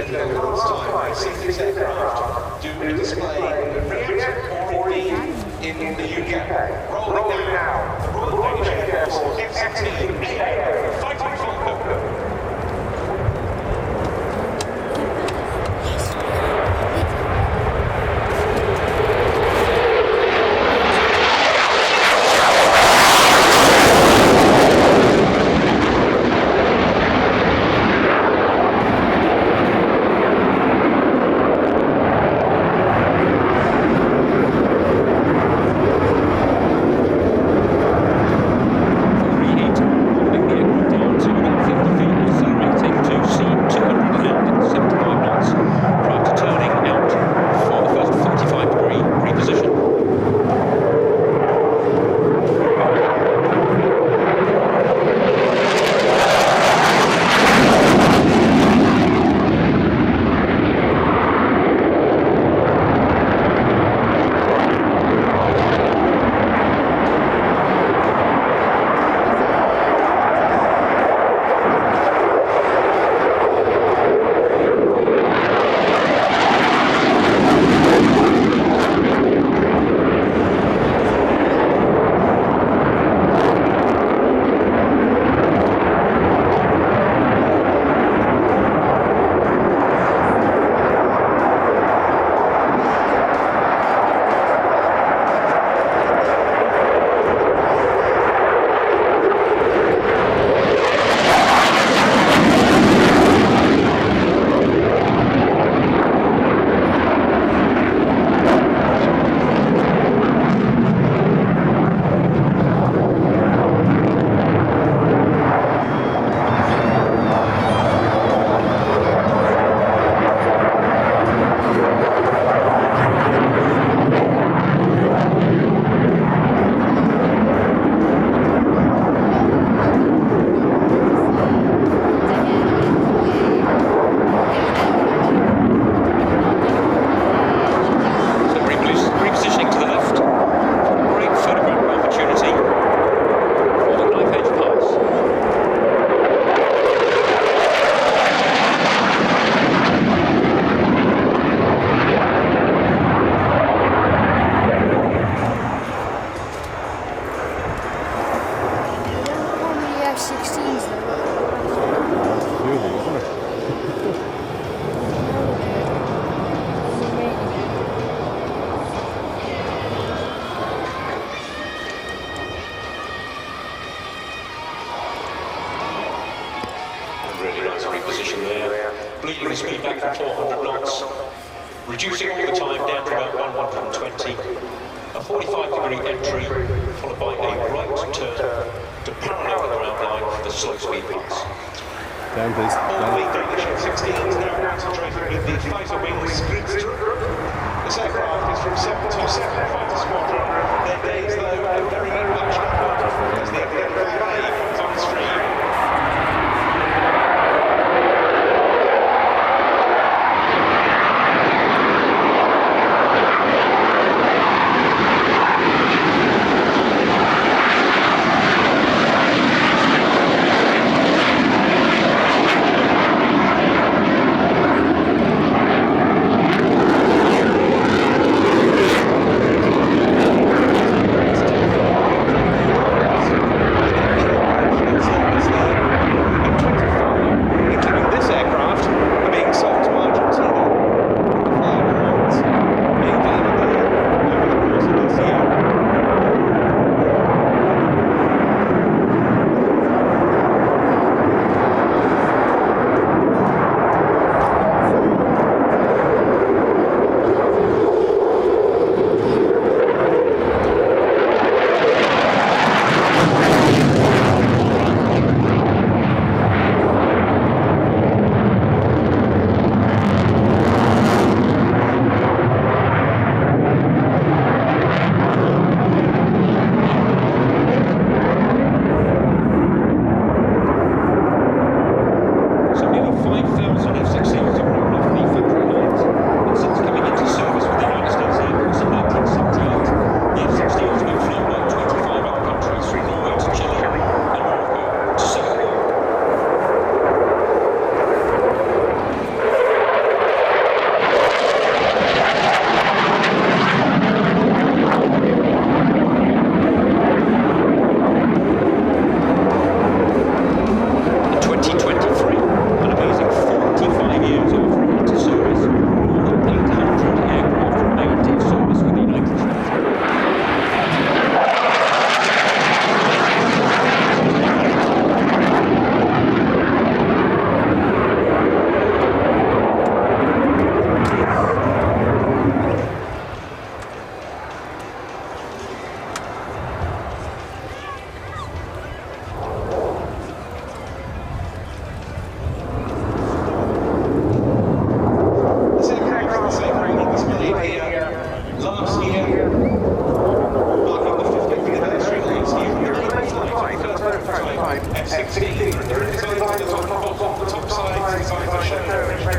scheduled at this time, a 66 aircraft do a display of RIAT or indeed in the UK. Rolling now, the Royal Danish Air Force F-16 AO Fighting Falcon. F-16s though. Really nice reposition there. Bleeding the speed back from 400 knots. Reducing all the time down to about 120. A 45-degree entry, followed by a right turn to parallel the ground line for the slow speed pass. Down, please. All the Danish F-16s now concentrated with the fighter wings. This aircraft is from 727 Fighter Squadron. Their days, though, are very much numbered as the F-35A comes on stream.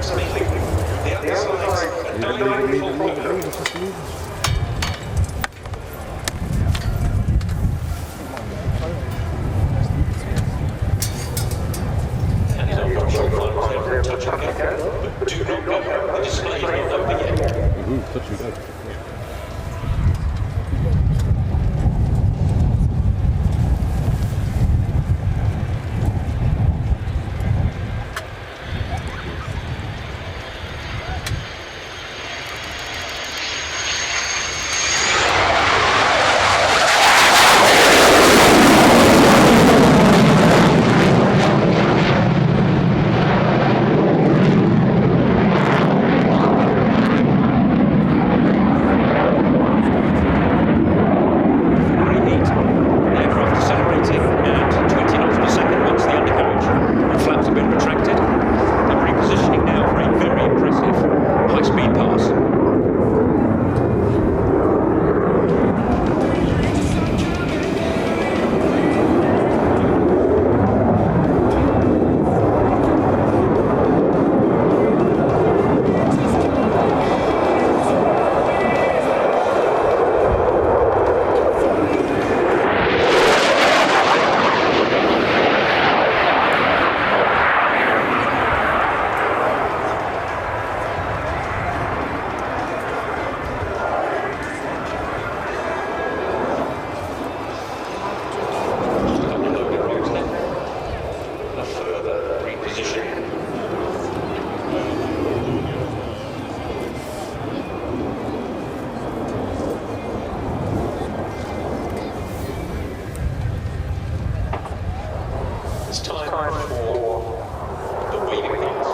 smoothly. The undersides are diving forward. And he's on control final clear for touch and go. But do not go. The display is not over yet. Touch and go. It's time for the waving pass.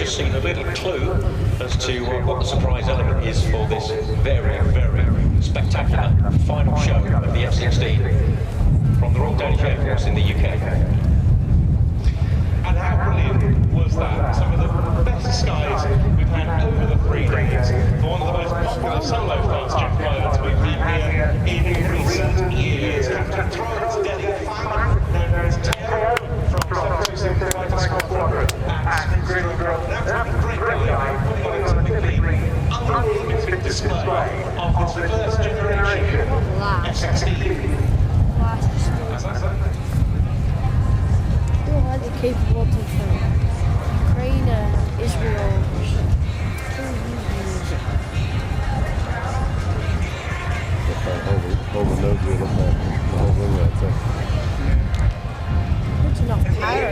Seen a little clue as to what the surprise element is for this very, very spectacular final show of the F-16 from the Royal Danish Air Force in the UK. And how brilliant was that? Some of the best skies we've had over the 3 days for one of the most popular solo fast jet pilots we've had here in recent years. Captain Throne's Denny fan, known as Teo from 727 Fighter Squadron at Smithfield. That's been a great guy, putting on a typically unlimited display of this first generation F-16. Capable to Ukraine, Israel. Over nose here, look at the whole thing right there. It's enough power.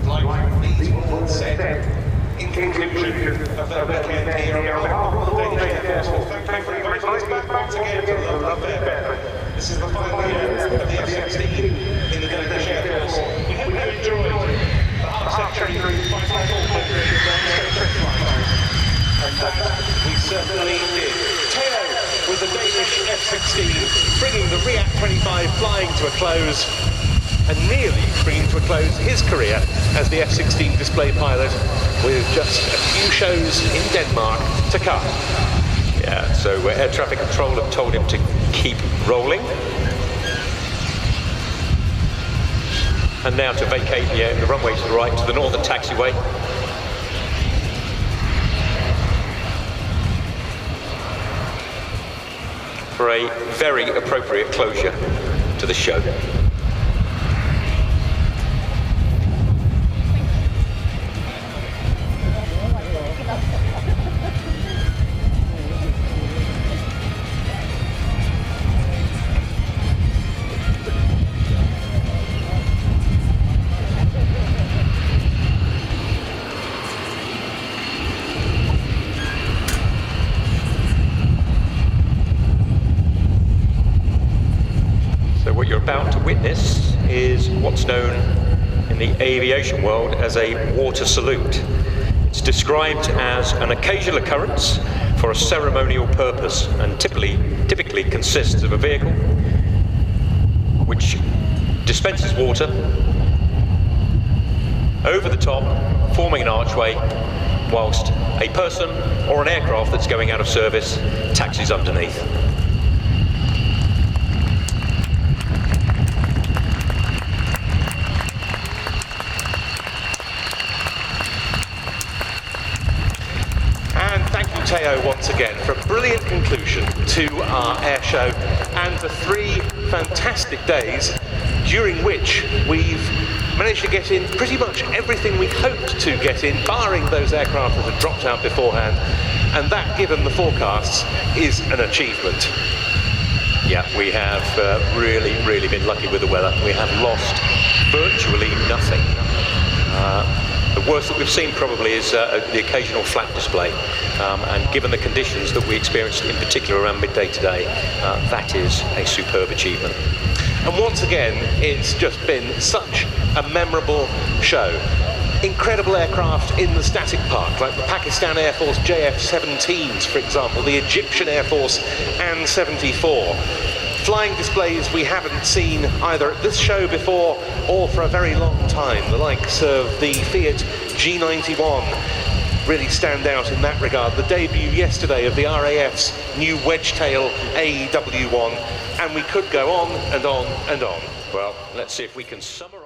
Like these women said, in conclusion of their weekend here on the Danish Air Force, well, thank you very much. Let's back once again to the love affair. This is the final year of the F-16 in the Danish Air Force. We hope you enjoyed the half-century fighting and that we certainly did. Teo was the Danish F-16, bringing the RIAT 25 flying to a close, and nearly bringing to a close his career as the F-16 display pilot with just a few shows in Denmark to come. Yeah, so air traffic control have told him to keep rolling. And now to vacate the runway to the right, to the northern taxiway. For a very appropriate closure to the show. What you're about to witness is what's known in the aviation world as a water salute. It's described as an occasional occurrence for a ceremonial purpose and typically consists of a vehicle which dispenses water over the top, forming an archway, whilst a person or an aircraft that's going out of service taxis underneath. Teo once again for a brilliant conclusion to our air show and for 3 fantastic days during which we've managed to get in pretty much everything we hoped to get in, barring those aircraft that had dropped out beforehand, and that, given the forecasts, is an achievement. Yeah, we have really been lucky with the weather. We have lost virtually nothing. The worst that we've seen probably is the occasional flat display, and given the conditions that we experienced in particular around midday today, that is a superb achievement. And once again, it's just been such a memorable show. Incredible aircraft in the static park, like the Pakistan Air Force JF-17s, for example, the Egyptian Air Force AN-74. Flying displays we haven't seen either at this show before or for a very long time. The likes of the Fiat G91 really stand out in that regard. The debut yesterday of the RAF's new wedge-tail AEW1, and we could go on and on and on. Well, let's see if we can summarize.